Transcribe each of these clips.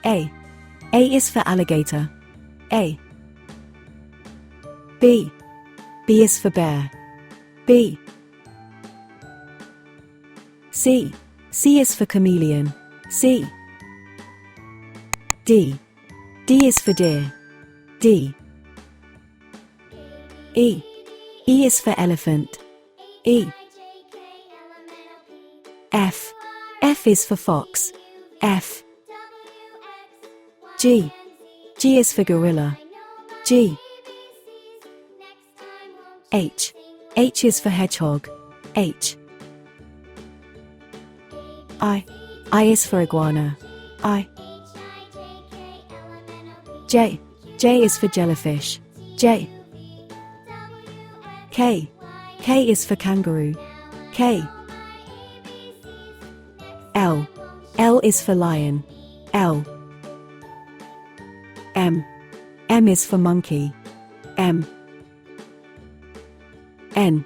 A. A is for alligator. A. B. B is for bear. B. C. C is for chameleon. C. D. D is for deer. D. E. E is for elephant. E. F. F is for fox. F. G. G is for gorilla. G. H. H is for hedgehog. H. I. I is for iguana. I. J. J is for jellyfish. J. K. K is for kangaroo. K. L. L is for lion. L. M. M is for monkey. M. N.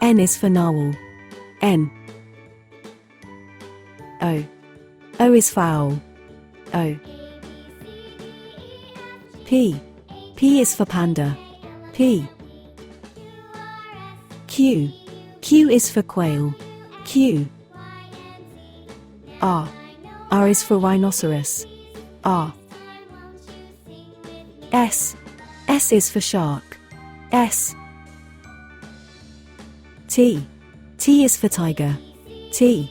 N is for narwhal. N. O. O is for owl. O. P. P is for panda. P. Q. Q is for quail. Q. R. R is for rhinoceros. R. S. S is for shark. S. T. T is for tiger. T.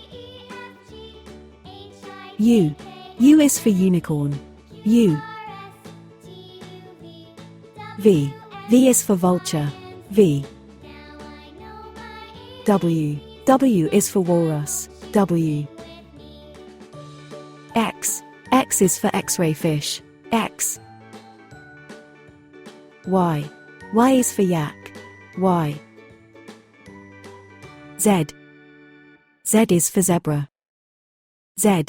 U. U is for unicorn. U. V. V is for vulture. V. W. W is for walrus. W. X. X is for X-ray fish. X. Y. Y is for yak. Y. Z. Z is for zebra. Z.